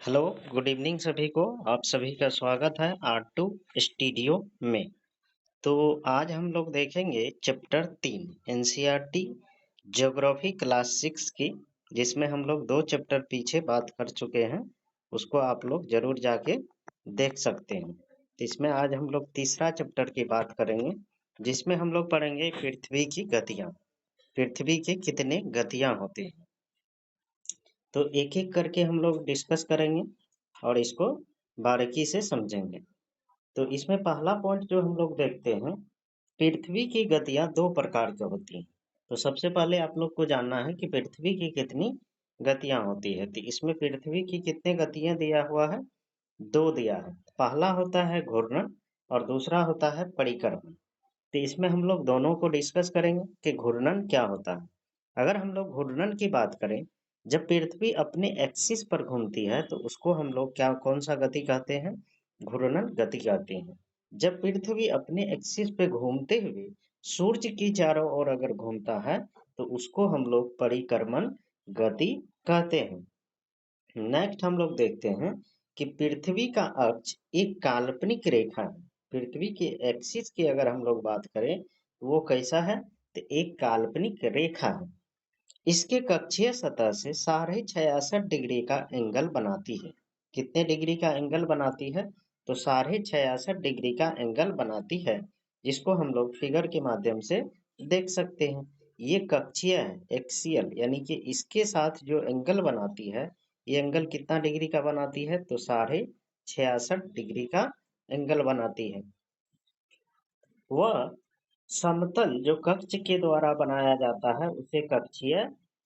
Hello, good evening सभी को। आप सभी का स्वागत है आर्ट टू स्टूडियो में। तो आज हम लोग देखेंगे चैप्टर 3 एनसीईआरटी ज्योग्राफी क्लास 6 की, जिसमें हम लोग 2 चैप्टर पीछे बात कर चुके हैं। उसको आप लोग जरूर जाके देख सकते हैं। तो इसमें आज हम लोग तीसरा चैप्टर की बात करेंगे, जिसमें हम लोग पढ़ेंगे पृथ्वी की गतियां। पृथ्वी के कितने गतियां होते हैं, तो एक एक करके हम लोग डिस्कस करेंगे और इसको बारीकी से समझेंगे। तो इसमें पहला पॉइंट जो हम लोग देखते हैं, पृथ्वी की गतियां 2 प्रकार की होती हैं। तो सबसे पहले आप लोग को जानना है कि पृथ्वी की कितनी गतियां होती है। तो इसमें पृथ्वी की कितने गतियां दिया हुआ है, 2 दिया है। पहला होता है घूर्णन और दूसरा होता है परिक्रमण। तो इसमें हम लोग दोनों को डिस्कस करेंगे कि घूर्णन क्या होता है। अगर हम लोग घूर्णन की बात करें, जब पृथ्वी अपने एक्सिस पर घूमती है तो उसको हम लोग कौन सा गति कहते हैं, घूर्णन गति कहते हैं। जब पृथ्वी अपने एक्सिस पे घूमते हुए सूर्य की चारों ओर अगर घूमता है तो उसको हम लोग परिक्रमण गति कहते हैं। नेक्स्ट हम लोग देखते हैं कि पृथ्वी का अक्ष एक काल्पनिक रेखा है। पृथ्वी के एक्सिस की अगर हम लोग बात करें तो वो कैसा है, तो एक काल्पनिक रेखा है। इसके कक्षीय सतह से 66.5 डिग्री का एंगल बनाती है। कितने डिग्री का एंगल बनाती है, तो 66.5 डिग्री का एंगल बनाती है, जिसको हम लोग फिगर के माध्यम से देख सकते हैं। ये कक्षीय है, एक्सियल, यानी कि इसके साथ जो एंगल बनाती है, ये एंगल कितना डिग्री का बनाती है, तो 66.5 डिग्री का एंगल बनाती है। वह समतल जो कक्ष के द्वारा बनाया जाता है उसे कक्षीय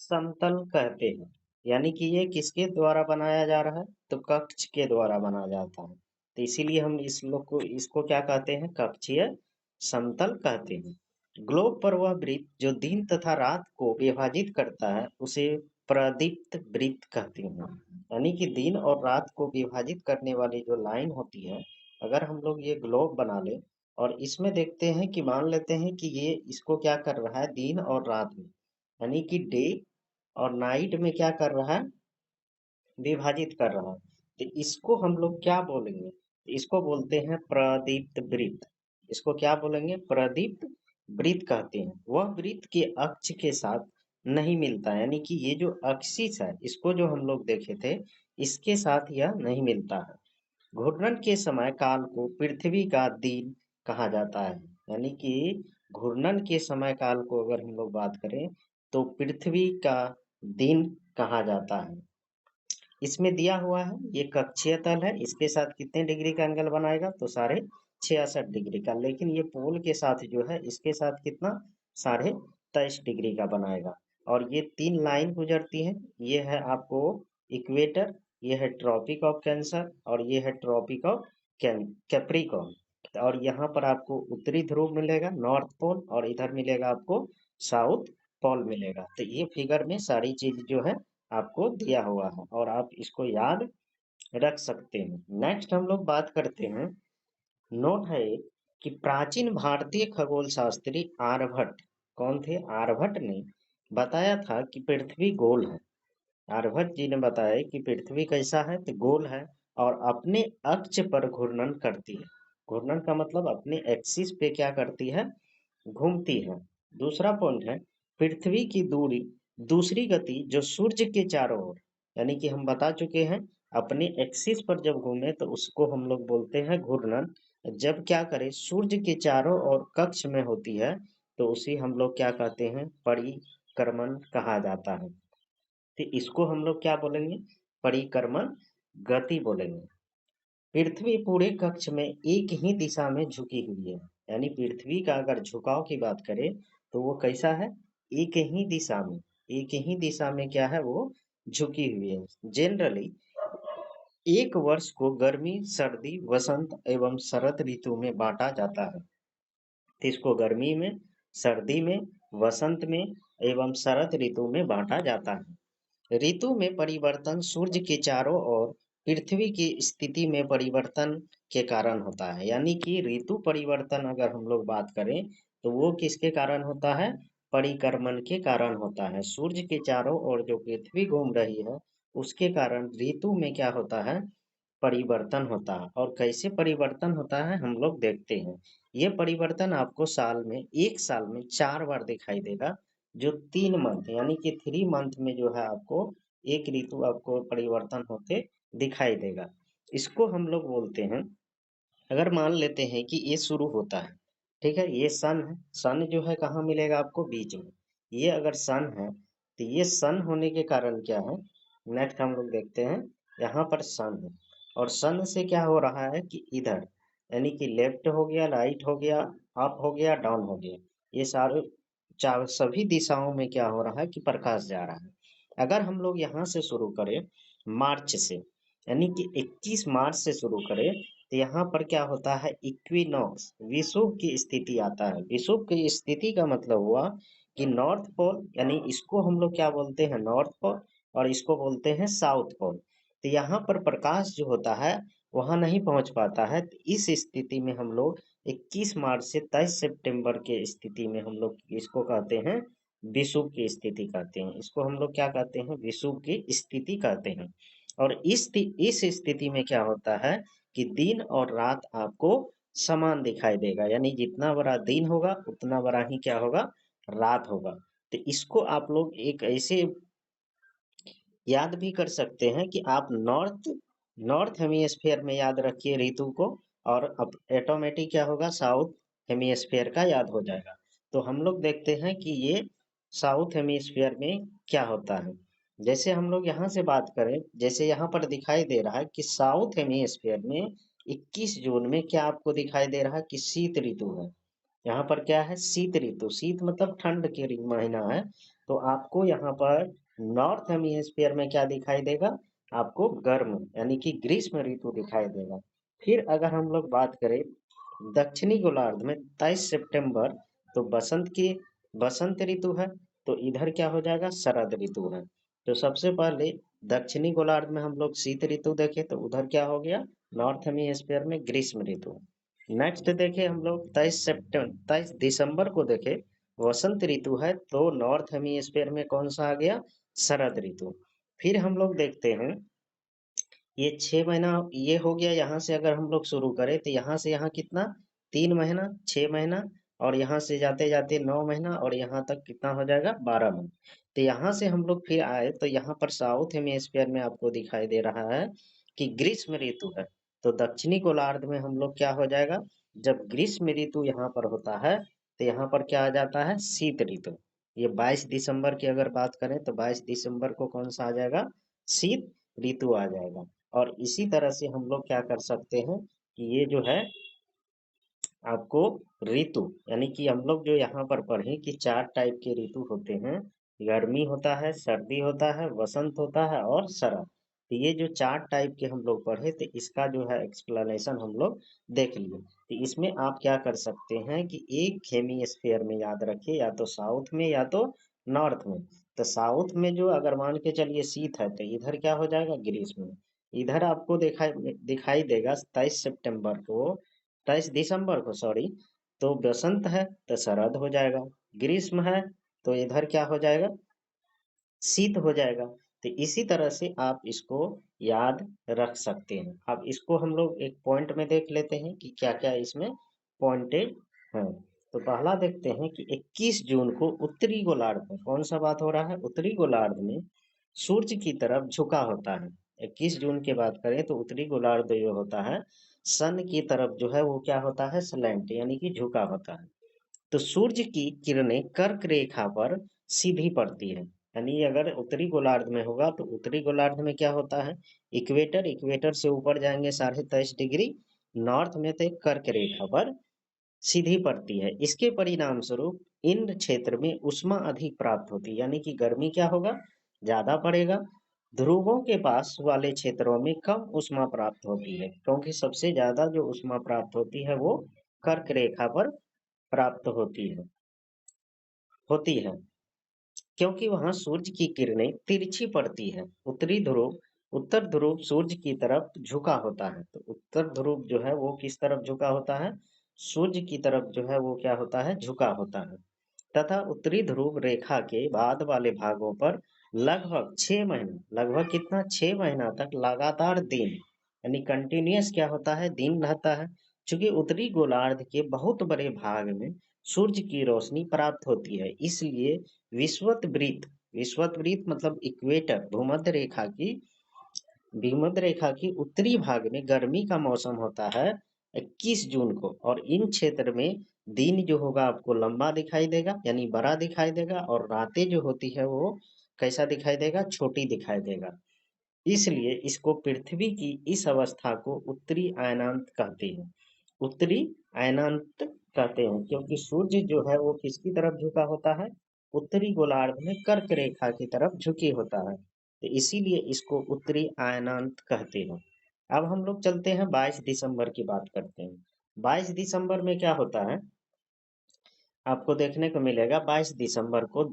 समतल कहते हैं। यानी कि ये किसके द्वारा बनाया जा रहा है, तो कक्ष के द्वारा बनाया जाता है। तो इसीलिए हम इसको क्या कहते हैं, कक्षीय समतल कहते हैं। ग्लोब पर वह वृत्त जो दिन तथा रात को विभाजित करता है उसे प्रदीप्त वृत्त कहते हैं। यानी कि दिन और रात को विभाजित करने वाली जो लाइन होती है, अगर हम लोग ये ग्लोब बना ले और इसमें देखते हैं कि मान लेते हैं कि ये इसको क्या कर रहा है, दिन और रात में, यानी कि डे और नाइट में क्या कर रहा है, विभाजित कर रहा है। तो इसको हम लोग क्या बोलेंगे, इसको बोलते हैं प्रदीप्त वृत्त। इसको क्या बोलेंगे, प्रदीप्त वृत्त कहते हैं। वह वृत्त के अक्ष के साथ नहीं मिलता, यानी कि ये जो एक्सिस है इसको जो हम लोग देखे थे, इसके साथ यह नहीं मिलता है। घूर्णन के समय काल को पृथ्वी का दिन कहा जाता है। यानी कि घूर्णन के समय काल को अगर हम लोग बात करें तो पृथ्वी का दिन कहा जाता है। इसमें दिया हुआ है ये कक्षीय तल है, इसके साथ कितने डिग्री का एंगल बनाएगा, तो 66.5 डिग्री का। लेकिन ये पोल के साथ जो है इसके साथ कितना, 23.5 डिग्री का बनाएगा। और ये 3 लाइन गुजरती है, ये है आपको इक्वेटर, ये है ट्रॉपिक ऑफ कैंसर और ये है ट्रॉपिक ऑफ कैप्रिकॉर्न। और यहाँ पर आपको उत्तरी ध्रुव मिलेगा, नॉर्थ पोल, और इधर मिलेगा आपको साउथ पोल मिलेगा। तो ये फिगर में सारी चीज जो है आपको दिया हुआ है और आप इसको याद रख सकते हैं। नेक्स्ट हम लोग बात करते हैं, नोट है कि प्राचीन भारतीय खगोल शास्त्री आर्यभट्ट, कौन थे, आर्यभट्ट ने बताया था कि पृथ्वी गोल है। आर्यभट्ट जी ने बताया कि पृथ्वी कैसा है, तो गोल है और अपने अक्ष पर घूर्णन करती है। घूर्णन का मतलब अपने एक्सिस पे क्या करती है, घूमती है। दूसरा पॉइंट है, पृथ्वी की दूसरी गति जो सूर्य के चारों ओर, यानी कि हम बता चुके हैं अपने एक्सिस पर जब घूमे तो उसको हम लोग बोलते हैं घूर्णन। जब क्या करे, सूर्य के चारों ओर कक्ष में होती है तो उसे हम लोग क्या कहते हैं, परिक्रमण कहा जाता है। तो इसको हम लोग क्या बोलेंगे, परिक्रमण गति बोलेंगे। पृथ्वी पूरे कक्ष में एक ही दिशा में झुकी हुई है। यानी पृथ्वी का अगर झुकाव की बात करें तो वो कैसा है, एक ही दिशा में, एक ही दिशा में क्या है, वो झुकी हुई है। जनरली एक वर्ष को गर्मी, सर्दी, वसंत एवं शरद ऋतु में बांटा जाता है। तो इसको गर्मी में, सर्दी में, वसंत में एवं शरद ऋतु में बांटा जाता है। ऋतु में परिवर्तन सूर्य के चारों ओर पृथ्वी की स्थिति में परिवर्तन के कारण होता है। यानी कि ऋतु परिवर्तन अगर हम लोग बात करें तो वो किसके कारण होता है, परिक्रमण के कारण होता है। सूर्य के चारों ओर जो पृथ्वी घूम रही है उसके कारण ऋतु में क्या होता है, परिवर्तन होता है। और कैसे परिवर्तन होता है हम लोग देखते हैं। ये परिवर्तन आपको एक साल में 4 बार दिखाई देगा, जो 3 मंथ यानी कि 3 मंथ में जो है आपको एक ऋतु आपको परिवर्तन होते दिखाई देगा। इसको हम लोग बोलते हैं, अगर मान लेते हैं कि ये शुरू होता है, ठीक है, ये सन है, सन जो है कहाँ मिलेगा आपको, बीच में। ये अगर सन है तो ये सन होने के कारण क्या है, नेक्स्ट हम लोग देखते हैं, यहाँ पर सन है और सन से क्या हो रहा है कि इधर यानी कि लेफ्ट हो गया, राइट हो गया, अप हो गया, डाउन हो गया, ये सारे चार सभी दिशाओं में क्या हो रहा है कि प्रकाश जा रहा है। अगर हम लोग यहाँ से शुरू करें मार्च से, यानी कि 21 मार्च से शुरू करें, तो यहाँ पर क्या होता है, इक्विनॉक्स, विषुव की स्थिति आता है। विषुव की स्थिति का मतलब हुआ कि नॉर्थ पोल, यानी इसको हम लोग क्या बोलते हैं, नॉर्थ पोल, और इसको बोलते हैं साउथ पोल। तो यहाँ पर प्रकाश जो होता है वहां नहीं पहुंच पाता है। तो इस स्थिति में हम लोग 21 मार्च से 23 सितंबर के स्थिति में हम लोग इसको कहते हैं विषुव की स्थिति कहते हैं। इसको हम लोग क्या कहते हैं, विषुव की स्थिति कहते हैं। और इस स्थिति में क्या होता है कि दिन और रात आपको समान दिखाई देगा, यानी जितना बड़ा दिन होगा उतना बड़ा ही क्या होगा, रात होगा। तो इसको आप लोग एक ऐसे याद भी कर सकते हैं कि आप नॉर्थ नॉर्थ हेमिस्फेयर में याद रखिए ऋतु को, और अब ऑटोमेटिक क्या होगा, साउथ हेमिस्फेयर का याद हो जाएगा। तो हम लोग देखते हैं कि ये साउथ हेमिस्फेयर में क्या होता है। जैसे हम लोग यहाँ से बात करें, जैसे यहाँ पर दिखाई दे रहा है कि साउथ हेमिस्फेयर में 21 जून में क्या आपको दिखाई दे रहा है कि शीत ऋतु है। यहाँ पर क्या है, शीत ऋतु, शीत मतलब ठंड के महीना है। तो आपको यहाँ पर नॉर्थ हेमिस्फीयर में क्या दिखाई देगा, आपको गर्म यानी कि ग्रीष्म ऋतु दिखाई देगा। फिर अगर हम लोग बात करें दक्षिणी गोलार्ध में 23 सितंबर, तो बसंत ऋतु है। तो इधर क्या हो जाएगा, शरद ऋतु है। तो सबसे पहले दक्षिणी गोलार्ध में हम लोग शीत ऋतु देखे, तो उधर क्या हो गया, नॉर्थ हेमिस्फीयर में ग्रीष्म ऋतु। नेक्स्ट देखे हम लोग 23 दिसंबर को देखे, वसंत ऋतु है, तो नॉर्थ हेमिस्फीयर में कौन सा आ गया, शरद ऋतु। फिर हम लोग देखते हैं ये 6 महीना ये हो गया। यहाँ से अगर हम लोग शुरू करें तो यहाँ से यहाँ कितना, 3 महीना, 6 महीना, और यहाँ से जाते जाते 9 महीना, और यहाँ तक कितना हो जाएगा, 12 महीना। तो यहाँ से हम लोग फिर आए तो यहाँ पर साउथ हेमिस्फीयर में आपको दिखाई दे रहा है कि ग्रीष्म ऋतु है। तो दक्षिणी गोलार्ध में हम लोग क्या हो जाएगा, जब ग्रीष्म ऋतु यहाँ पर होता है तो यहाँ पर क्या आ जाता है, शीत ऋतु। ये 22 दिसंबर की अगर बात करें तो 22 दिसंबर को कौन सा आ जाएगा, शीत ऋतु आ जाएगा। और इसी तरह से हम लोग क्या कर सकते हैं कि ये जो है आपको ऋतु, यानी कि हम लोग जो यहाँ पर पढ़े कि 4 टाइप के ऋतु होते हैं, गर्मी होता है, सर्दी होता है, वसंत होता है और शरद। तो ये जो 4 टाइप के हम लोग पढ़े, तो इसका जो है एक्सप्लेनेशन हम लोग देख लिए। तो इसमें आप क्या कर सकते हैं कि एक हेमिस्फीयर में याद रखिए, या तो साउथ में या तो नॉर्थ में। तो साउथ में जो अगर मान के चलिए शीत है, तो इधर क्या हो जाएगा, ग्रीष्म। इधर आपको दिखाई दिखाई देगा 23 सितंबर को, 23 दिसंबर को सॉरी, तो बसंत है तो शरद हो जाएगा, ग्रीष्म है तो इधर क्या हो जाएगा, शीत हो जाएगा। तो इसी तरह से आप इसको याद रख सकते हैं। अब इसको हम लोग एक पॉइंट में देख लेते हैं कि क्या क्या इसमें पॉइंटेड है। तो पहला देखते हैं कि 21 जून को उत्तरी गोलार्ध में कौन सा बात हो रहा है, उत्तरी गोलार्ध में सूर्य की तरफ झुका होता है। 21 जून की बात करें तो उत्तरी गोलार्ध जो होता है सन की तरफ जो है वो क्या होता है, स्लैंट यानी कि झुका होता है। तो सूर्य की किरणें कर्क रेखा पर सीधी पड़ती है। यानी अगर उत्तरी गोलार्ध में होगा तो उत्तरी गोलार्ध में क्या होता है, इक्वेटर, इक्वेटर से ऊपर जाएंगे 23.5 डिग्री, नॉर्थ में तो कर्क रेखा पर सीधी पड़ती है। इसके परिणाम स्वरूप इन क्षेत्र में उष्मा अधिक प्राप्त होती है, यानी कि गर्मी क्या होगा, ज्यादा पड़ेगा। ध्रुवों के पास वाले क्षेत्रों में कम उष्मा प्राप्त होती है, क्योंकि सबसे ज्यादा जो उष्मा प्राप्त होती है वो कर्क रेखा पर प्राप्त होती है, क्योंकि वहां सूर्य की किरणें तिरछी पड़ती है। उत्तर ध्रुव सूर्य की तरफ झुका होता है। तो उत्तर ध्रुव जो है वो किस तरफ झुका होता है, सूर्य की तरफ जो है वो क्या होता है, झुका होता है। तथा उत्तरी ध्रुव रेखा के बाद वाले भागों पर लगभग 6 महीना, लगभग कितना 6 महीना तक लगातार दिन यानी कंटिन्यूअस क्या होता है, दिन रहता है। चूंकि उत्तरी गोलार्ध के बहुत बड़े भाग में सूर्य की रोशनी प्राप्त होती है, इसलिए विषुवत वृत्त मतलब इक्वेटर भूमध्य रेखा की उत्तरी भाग में गर्मी का मौसम होता है 21 जून को, और इन क्षेत्र में दिन जो होगा आपको लंबा दिखाई देगा यानी बड़ा दिखाई देगा, और रातें जो होती है वो कैसा दिखाई देगा, छोटी दिखाई देगा। इसलिए इसको पृथ्वी की इस अवस्था को उत्तरी अयनांत कहते हैं। उत्तरी अयनांत कहते हैं क्योंकि सूर्य जो है वो किसकी तरफ झुका होता है, उत्तरी गोलार्ध में कर्क रेखा की तरफ झुकी होता है, तो इसीलिए इसको उत्तरी अयनांत कहते हैं। अब हम लोग चलते हैं 22 दिसंबर की बात करते हैं। 22 दिसंबर में क्या होता है, आपको देखने को मिलेगा 22 दिसंबर को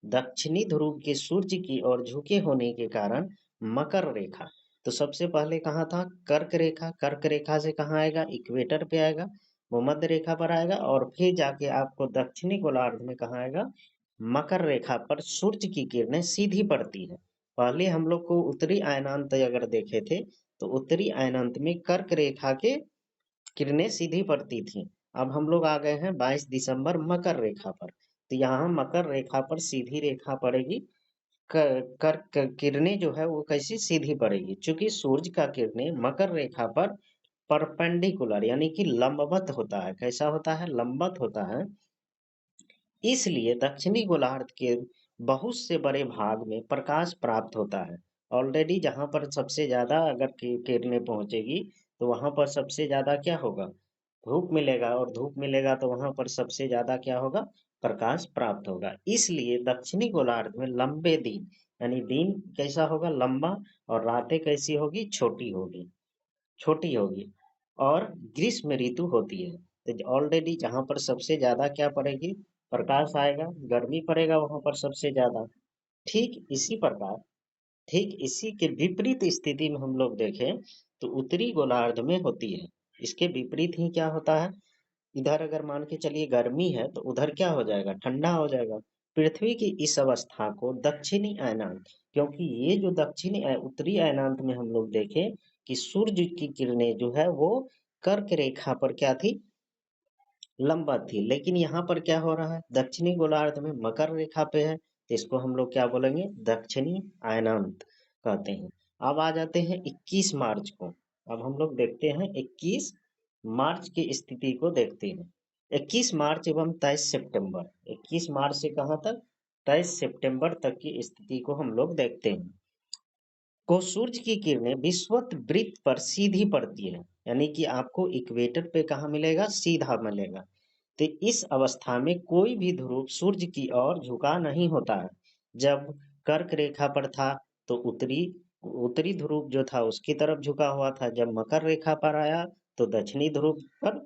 दक्षिणी ध्रुव के सूर्य की ओर झुके होने के कारण मकर रेखा, तो सबसे पहले कहाँ था, कर्क रेखा से कहाँ आएगा, इक्वेटर पे आएगा, भूमध्य रेखा पर आएगा, और फिर जाके आपको दक्षिणी गोलार्ध में कहाँ आएगा, मकर रेखा पर सूर्य की किरणें सीधी पड़ती है। पहले हम लोग को उत्तरी अयनांत अगर देखे थे, तो उत्तरी अयनांत में कर्क रेखा के किरणें सीधी पड़ती थी। अब हम लोग आ गए हैं 22 दिसंबर मकर रेखा पर, तो यहाँ मकर रेखा पर सीधी रेखा पड़ेगी। किरणें जो है वो कैसी सीधी पड़ेगी, चूंकि सूर्य का किरणें मकर रेखा पर परपेंडिकुलर यानी कि लंबवत होता है। कैसा होता है, लंबवत होता है। इसलिए दक्षिणी गोलार्ध के बहुत से बड़े भाग में प्रकाश प्राप्त होता है। ऑलरेडी जहां पर सबसे ज्यादा अगर किरणें पहुंचेगी, तो वहां पर सबसे ज्यादा क्या होगा, धूप मिलेगा, और धूप मिलेगा तो वहां पर सबसे ज्यादा क्या होगा, प्रकाश प्राप्त होगा। इसलिए दक्षिणी गोलार्ध में लंबे दिन यानी दिन कैसा होगा, लंबा, और रातें कैसी होगी, छोटी होगी, और ग्रीष्म ऋतु होती है। तो ऑलरेडी जहां पर सबसे ज्यादा क्या पड़ेगी, प्रकाश आएगा, गर्मी पड़ेगा वहां पर सबसे ज्यादा। ठीक इसी प्रकार, ठीक इसी के विपरीत स्थिति में हम लोग देखें तो उत्तरी गोलार्ध में होती है। इसके विपरीत ही क्या होता है, इधर अगर मान के चलिए गर्मी है, तो उधर क्या हो जाएगा, ठंडा हो जाएगा। पृथ्वी की इस अवस्था को दक्षिणी अयनांत, क्योंकि ये जो उत्तरी अयनांत में हम लोग देखें कि सूर्य की किरणें जो है वो कर्क रेखा पर क्या थी, लंबवत थी, लेकिन यहाँ पर क्या हो रहा है, दक्षिणी गोलार्ध में मकर रेखा पे है, तो इसको हम लोग क्या बोलेंगे, दक्षिणी अयनांत कहते हैं। अब आ जाते हैं 21 मार्च को। अब हम लोग देखते हैं 21 मार्च की स्थिति को देखते हैं। 21 मार्च एवं 23 सितंबर, 21 मार्च से कहाँ तक, 23 सितंबर तक की स्थिति को हम लोग देखते हैं। को सूर्य की किरणें विषुवत वृत्त पर सीधी पड़ती है, यानी कि आपको इक्वेटर पे कहाँ मिलेगा, सीधा मिलेगा। तो इस अवस्था में कोई भी ध्रुव सूर्य की ओर झुका नहीं होता है। जब कर्क रेखा पर था, तो उत्तरी उत्तरी ध्रुव जो था उसकी तरफ झुका हुआ था, जब मकर रेखा पर आया तो दक्षिणी ध्रुव पर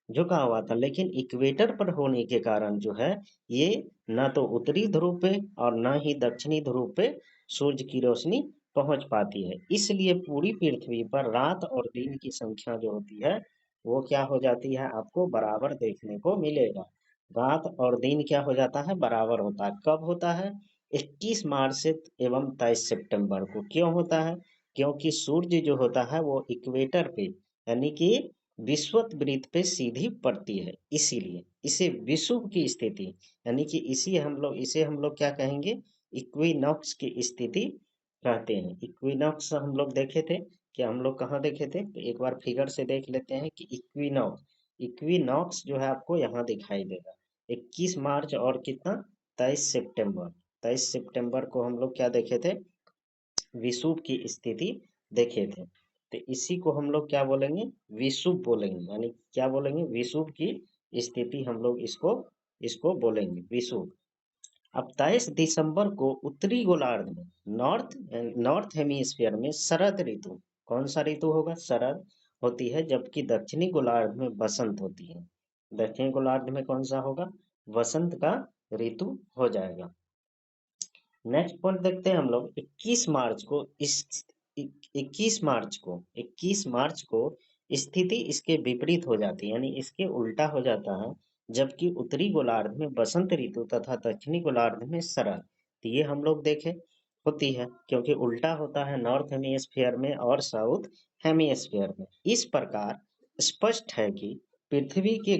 झुका हुआ था। लेकिन इक्वेटर पर होने के कारण जो है, ये न तो उत्तरी ध्रुव पे और न ही दक्षिणी ध्रुव पे सूर्य की रोशनी पहुंच पाती है। इसलिए पूरी पृथ्वी पर रात और दिन की संख्या जो होती है, वो क्या हो जाती है, आपको बराबर देखने को मिलेगा। रात और दिन क्या हो जाता है, बराबर होता है। कब होता है, 21 मार्च से एवं 23 सितंबर को। क्यों होता है, क्योंकि सूर्य जो होता है वो इक्वेटर पे यानी कि विषुवत वृत्त पे सीधी पड़ती है, इसीलिए इसे विषुव की स्थिति यानी कि इसे हम लोग क्या कहेंगे, इक्विनॉक्स की स्थिति कहते हैं। इक्विनॉक्स हम लोग देखे थे, कि हम लोग कहाँ देखे थे, तो एक बार फिगर से देख लेते हैं कि इक्विनॉक्स, इक्विनॉक्स जो है आपको यहाँ दिखाई देगा। 21 मार्च और कितना, 23 सितंबर, 23 सितंबर को हम लोग क्या देखे थे, विषुव की स्थिति देखे थे। तो इसी को हम लोग क्या बोलेंगे, विषुव बोलेंगे, यानी क्या बोलेंगे, विषुव की स्थिति हम लोग इसको इसको बोलेंगे, विषुव। अब 23 दिसंबर को उत्तरी गोलार्ध में नॉर्थ हेमीस्फीयर में शरद ऋतु, कौन सा ऋतु होगा, शरद होती है, जबकि दक्षिणी गोलार्ध में बसंत होती है। दक्षिणी गोलार्ध में कौन सा होगा, वसंत का ऋतु हो जाएगा। नेक्स्ट पॉइंट देखते हैं हम लोग 21 मार्च को। इस 21 मार्च को स्थिति इसके विपरीत हो जाती है, यानी इसके उल्टा हो जाता है। जबकि उत्तरी गोलार्ध में बसंत ऋतु तथा दक्षिणी गोलार्ध में शरद, तो ये हम लोग देखें होती है, क्योंकि उल्टा होता है नॉर्थ हेमिस्फीयर में और साउथ हेमिस्फीयर में। इस प्रकार स्पष्ट है कि पृथ्वी के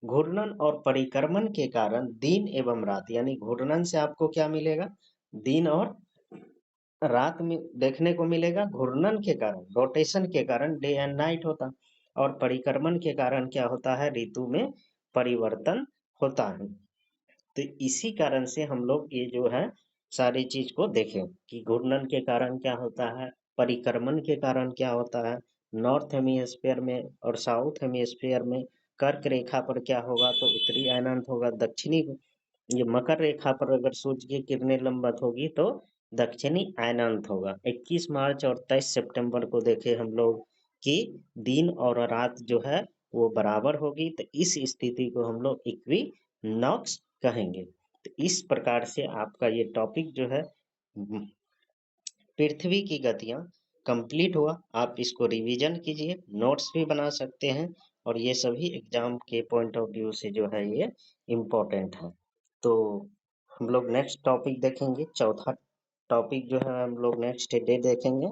घूर्णन और परिक्रमण के कारण दिन एवं रात, यानी घूर्णन से आपको क्या मिलेगा, दिन और रात में देखने को मिलेगा। घूर्णन के कारण, रोटेशन के कारण डे एंड नाइट होता, और परिक्रमण के कारण क्या होता है, ऋतु में परिवर्तन होता है। तो इसी कारण से हम लोग ये जो है सारी चीज को देखें कि घूर्णन के कारण क्या होता है, परिक्रमण के कारण क्या होता है। नॉर्थ हेमिस्फीयर में और साउथ हेमिस्फीयर में कर्क रेखा पर क्या होगा, तो उत्तरी अयनांत होगा। दक्षिणी, ये मकर रेखा पर अगर सूर्य की किरणें लंबवत होगी तो दक्षिणी अयनांत होगा। 21 मार्च और 23 सितंबर को देखे हम लोग कि दिन और रात जो है वो बराबर होगी, तो इस स्थिति को हम लोग इक्विनॉक्स कहेंगे। तो इस प्रकार से आपका ये टॉपिक जो है पृथ्वी की गतियां कंप्लीट हुआ। आप इसको रिवीजन कीजिए, नोट्स भी बना सकते हैं, और ये सभी एग्जाम के पॉइंट ऑफ व्यू से जो है ये इम्पोर्टेंट है। तो हम लोग नेक्स्ट टॉपिक देखेंगे, चौथा टॉपिक जो है हम लोग नेक्स्ट डे देखेंगे।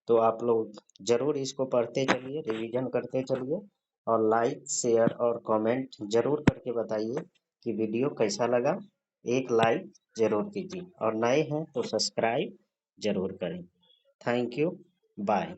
तो आप लोग जरूर इसको पढ़ते चलिए, रिवीजन करते चलिए, और लाइक शेयर और कमेंट जरूर करके बताइए कि वीडियो कैसा लगा। एक लाइक जरूर कीजिए, और नए हैं तो सब्सक्राइब जरूर करें। Thank you, bye.